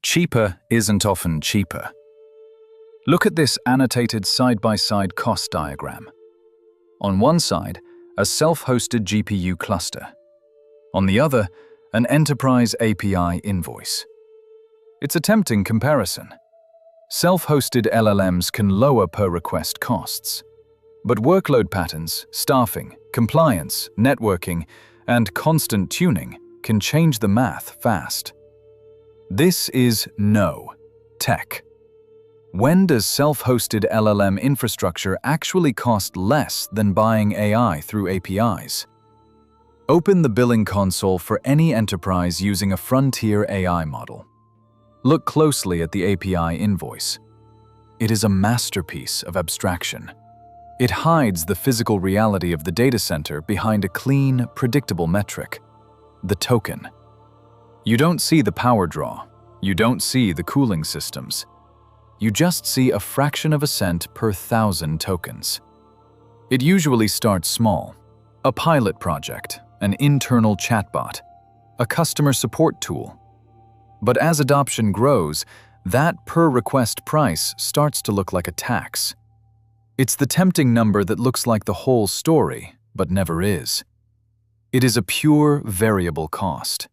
Cheaper isn't often cheaper. Look at this annotated side-by-side cost diagram. On one side, a self-hosted GPU cluster. On the other, an enterprise API invoice. It's a tempting comparison. Self-hosted LLMs can lower per-request costs. But workload patterns, staffing, compliance, networking, and constant tuning can change the math fast. This is no tech. When does self-hosted LLM infrastructure actually cost less than buying AI through APIs? Open the billing console for any enterprise using a frontier AI model. Look closely at the API invoice. It is a masterpiece of abstraction. It hides the physical reality of the data center behind a clean, predictable metric: the token. You don't see the power draw. You don't see the cooling systems. You just see a fraction of a cent per 1,000 tokens. It usually starts small: a pilot project, an internal chatbot, a customer support tool. But as adoption grows, that per-request price starts to look like a tax. It's the tempting number that looks like the whole story, but never is. It is a pure variable cost.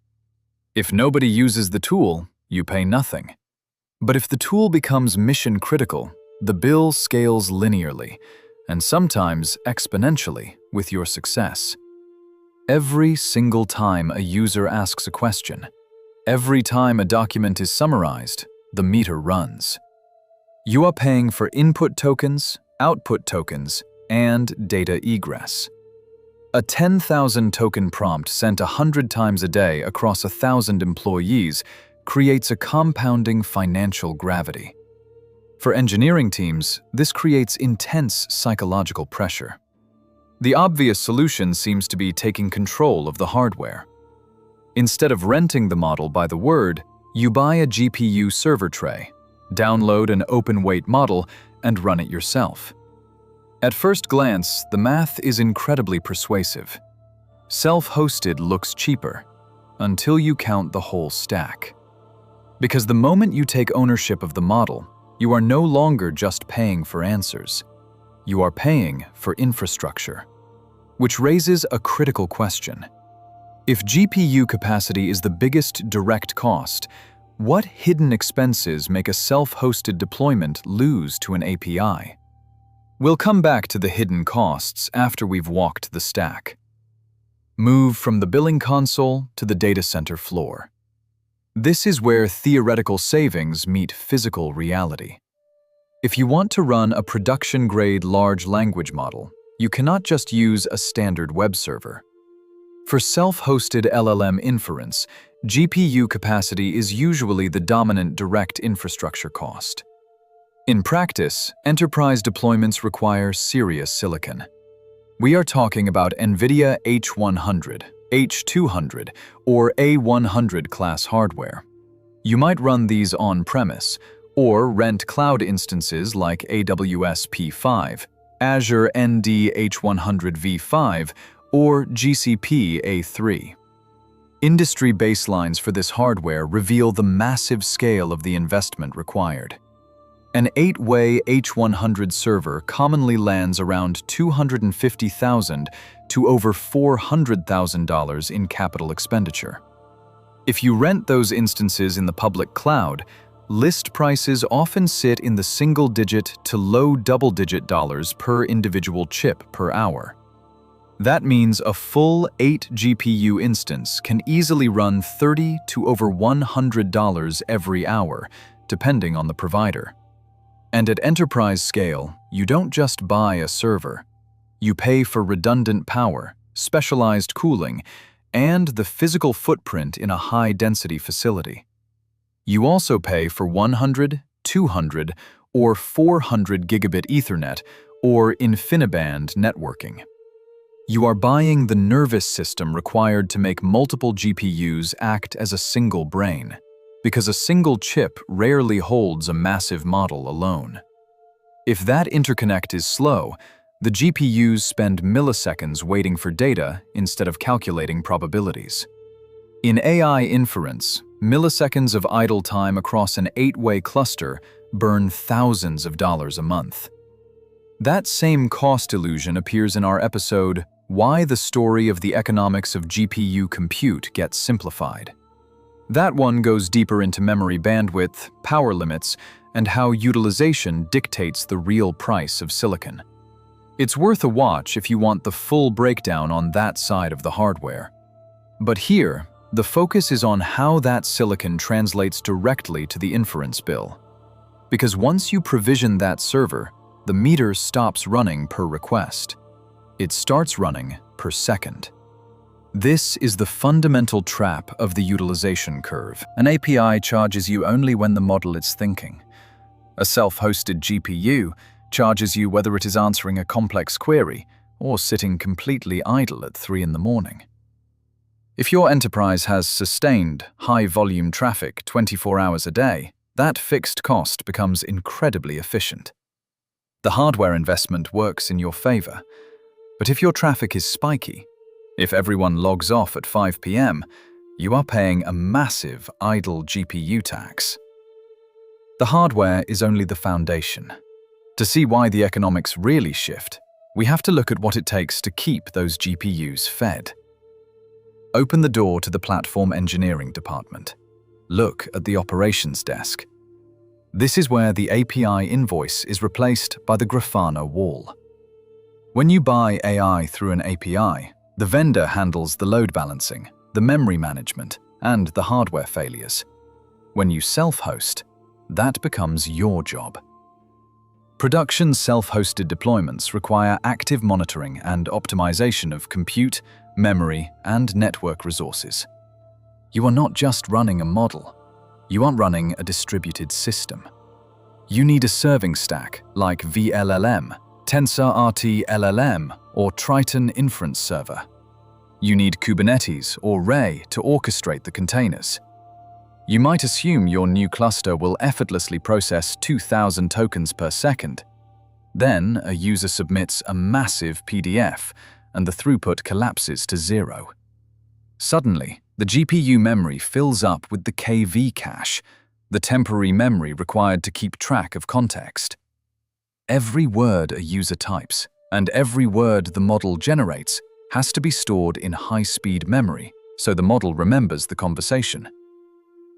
If nobody uses the tool, you pay nothing. But if the tool becomes mission-critical, the bill scales linearly, and sometimes exponentially, with your success. Every single time a user asks a question, every time a document is summarized, the meter runs. You are paying for input tokens, output tokens, and data egress. A 10,000 token prompt sent 100 times a day across 1,000 employees creates a compounding financial gravity. For engineering teams, this creates intense psychological pressure. The obvious solution seems to be taking control of the hardware. Instead of renting the model by the word, you buy a GPU server tray, download an open-weight model, and run it yourself. At first glance, the math is incredibly persuasive. Self-hosted looks cheaper, until you count the whole stack. Because the moment you take ownership of the model, you are no longer just paying for answers. You are paying for infrastructure. Which raises a critical question. If GPU capacity is the biggest direct cost, what hidden expenses make a self-hosted deployment lose to an API? We'll come back to the hidden costs after we've walked the stack. Move from the billing console to the data center floor. This is where theoretical savings meet physical reality. If you want to run a production-grade large language model, you cannot just use a standard web server. For self-hosted LLM inference, GPU capacity is usually the dominant direct infrastructure cost. In practice, enterprise deployments require serious silicon. We are talking about NVIDIA H100, H200, or A100 class hardware. You might run these on-premise, or rent cloud instances like AWS P5, Azure ND H100 V5, or GCP A3. Industry baselines for this hardware reveal the massive scale of the investment required. An 8-way H100 server commonly lands around $250,000 to over $400,000 in capital expenditure. If you rent those instances in the public cloud, list prices often sit in the single-digit to low double-digit dollars per individual chip per hour. That means a full 8 GPU instance can easily run $30 to over $100 every hour, depending on the provider. And at enterprise scale, you don't just buy a server. You pay for redundant power, specialized cooling, and the physical footprint in a high-density facility. You also pay for 100, 200, or 400 gigabit Ethernet or InfiniBand networking. You are buying the nervous system required to make multiple GPUs act as a single brain, because a single chip rarely holds a massive model alone. If that interconnect is slow, the GPUs spend milliseconds waiting for data instead of calculating probabilities. In AI inference, Milliseconds of idle time across an 8-way cluster burn thousands of dollars a month. That same cost illusion appears in our episode, Why the Story of the Economics of GPU Compute Gets Simplified. That one goes deeper into memory bandwidth, power limits, and how utilization dictates the real price of silicon. It's worth a watch if you want the full breakdown on that side of the hardware. But here, the focus is on how that silicon translates directly to the inference bill. Because once you provision that server, the meter stops running per request. It starts running per second. This is the fundamental trap of the utilization curve. An API charges you only when the model is thinking. A self-hosted GPU charges you whether it is answering a complex query or sitting completely idle at 3 in the morning. If your enterprise has sustained, high-volume traffic 24 hours a day, that fixed cost becomes incredibly efficient. The hardware investment works in your favor. But if your traffic is spiky, if everyone logs off at 5 p.m., you are paying a massive idle GPU tax. The hardware is only the foundation. To see why the economics really shift, we have to look at what it takes to keep those GPUs fed. Open the door to the platform engineering department. Look at the operations desk. This is where the API invoice is replaced by the Grafana wall. When you buy AI through an API, the vendor handles the load balancing, the memory management, and the hardware failures. When you self-host, that becomes your job. Production self-hosted deployments require active monitoring and optimization of compute, memory, and network resources. You are not just running a model. You are running a distributed system. You need a serving stack like vLLM, TensorRT LLM, or Triton Inference Server. You need Kubernetes or Ray to orchestrate the containers. You might assume your new cluster will effortlessly process 2,000 tokens per second. Then a user submits a massive PDF, and the throughput collapses to 0. Suddenly, the GPU memory fills up with the KV cache, the temporary memory required to keep track of context. Every word a user types, and every word the model generates, has to be stored in high-speed memory, so the model remembers the conversation.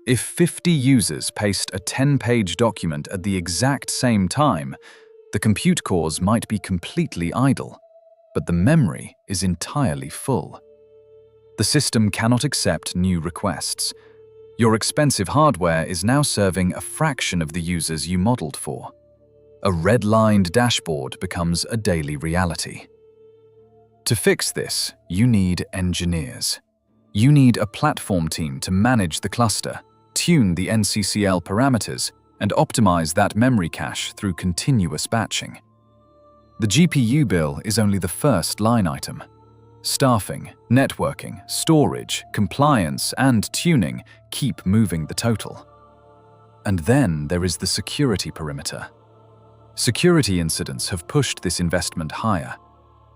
If 50 users paste a 10-page document at the exact same time, the compute cores might be completely idle, but the memory is entirely full. The system cannot accept new requests. Your expensive hardware is now serving a fraction of the users you modeled for. A red-lined dashboard becomes a daily reality. To fix this, you need engineers. You need a platform team to manage the cluster, tune the NCCL parameters, and optimize that memory cache through continuous batching. The GPU bill is only the first line item. Staffing, networking, storage, compliance, and tuning keep moving the total. And then there is the security perimeter. Security incidents have pushed this investment higher.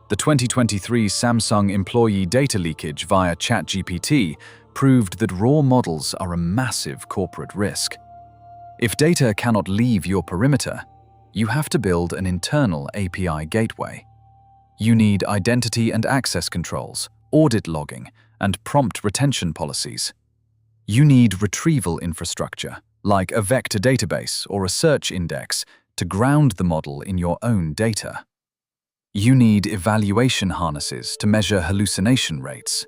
The 2023 Samsung employee data leakage via ChatGPT proved that raw models are a massive corporate risk. If data cannot leave your perimeter, you have to build an internal API gateway. You need identity and access controls, audit logging, and prompt retention policies. You need retrieval infrastructure, like a vector database or a search index, to ground the model in your own data. You need evaluation harnesses to measure hallucination rates.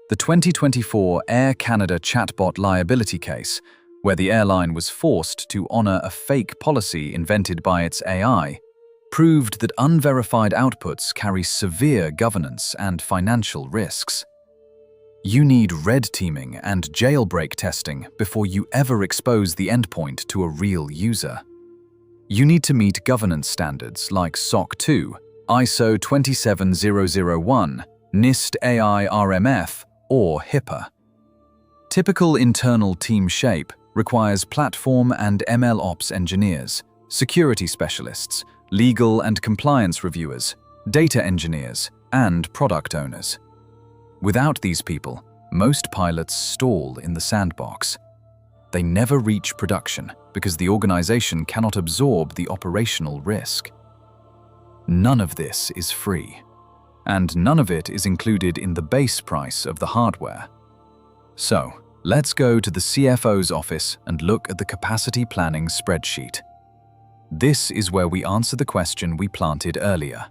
The 2024 Air Canada chatbot liability case, where the airline was forced to honor a fake policy invented by its AI, proved that unverified outputs carry severe governance and financial risks. You need red teaming and jailbreak testing before you ever expose the endpoint to a real user. You need to meet governance standards like SOC 2, ISO 27001, NIST AI RMF, or HIPAA. Typical internal team shape requires platform and MLOps engineers, security specialists, legal and compliance reviewers, data engineers, and product owners. Without these people, most pilots stall in the sandbox. They never reach production because the organization cannot absorb the operational risk. None of this is free, and none of it is included in the base price of the hardware. So, let's go to the CFO's office and look at the capacity planning spreadsheet. This is where we answer the question we planted earlier.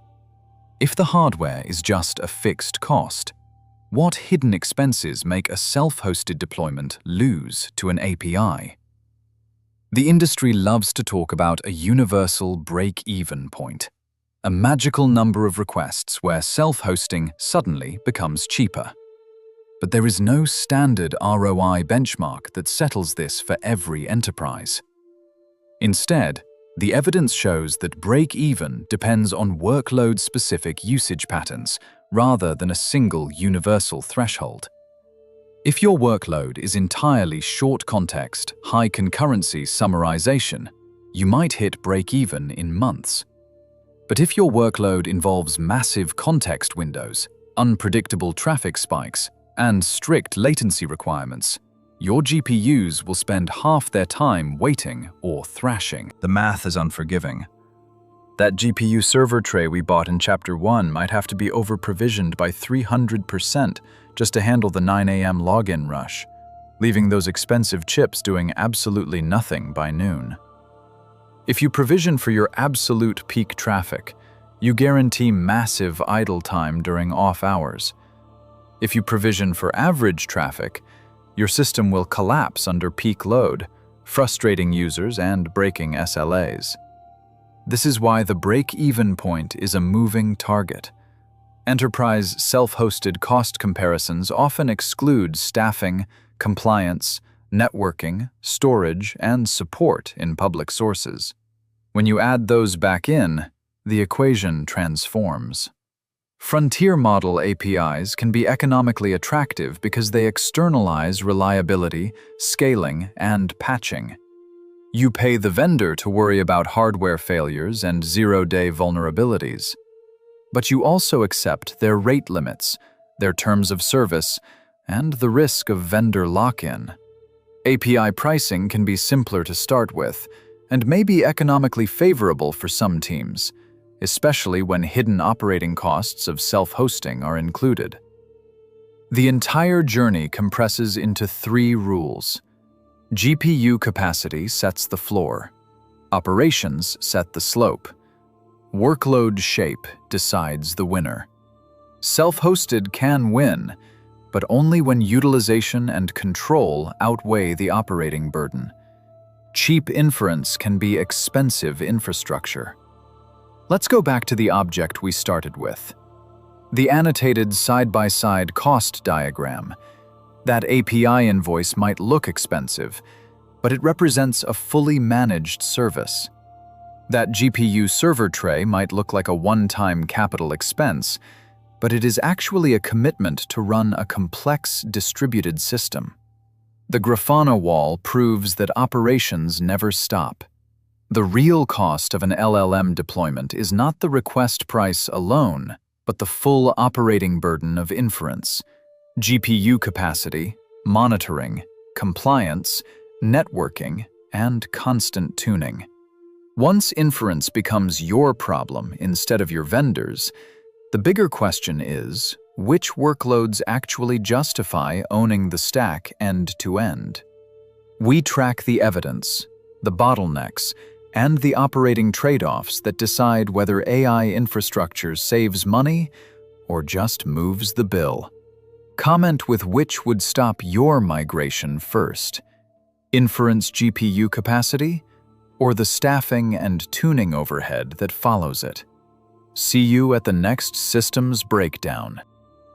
If the hardware is just a fixed cost, what hidden expenses make a self-hosted deployment lose to an API? The industry loves to talk about a universal break-even point, a magical number of requests where self-hosting suddenly becomes cheaper. But there is no standard ROI benchmark that settles this for every enterprise. Instead, the evidence shows that break-even depends on workload-specific usage patterns rather than a single universal threshold. If your workload is entirely short context, high concurrency summarization, you might hit break-even in months. But if your workload involves massive context windows, unpredictable traffic spikes, and strict latency requirements, your GPUs will spend half their time waiting or thrashing. The math is unforgiving. That GPU server tray we bought in Chapter 1 might have to be over-provisioned by 300% just to handle the 9 a.m. login rush, leaving those expensive chips doing absolutely nothing by noon. If you provision for your absolute peak traffic, you guarantee massive idle time during off hours. If you provision for average traffic, your system will collapse under peak load, frustrating users and breaking SLAs. This is why the break-even point is a moving target. Enterprise self-hosted cost comparisons often exclude staffing, compliance, networking, storage, and support in public sources. When you add those back in, the equation transforms. Frontier model APIs can be economically attractive because they externalize reliability, scaling, and patching. You pay the vendor to worry about hardware failures and zero-day vulnerabilities. But you also accept their rate limits, their terms of service, and the risk of vendor lock-in. API pricing can be simpler to start with, and may be economically favorable for some teams, especially when hidden operating costs of self-hosting are included. The entire journey compresses into 3 rules. GPU capacity sets the floor. Operations set the slope. Workload shape decides the winner. Self-hosted can win, but only when utilization and control outweigh the operating burden. Cheap inference can be expensive infrastructure. Let's go back to the object we started with. The annotated side-by-side cost diagram. That API invoice might look expensive, but it represents a fully managed service. That GPU server tray might look like a one-time capital expense, but it is actually a commitment to run a complex distributed system. The Grafana wall proves that operations never stop. The real cost of an LLM deployment is not the request price alone, but the full operating burden of inference. GPU capacity, monitoring, compliance, networking, and constant tuning. Once inference becomes your problem instead of your vendor's, the bigger question is, which workloads actually justify owning the stack end-to-end? We track the evidence, the bottlenecks, and the operating trade-offs that decide whether AI infrastructure saves money or just moves the bill. Comment with which would stop your migration first: inference GPU capacity or the staffing and tuning overhead that follows it. See you at the next systems breakdown.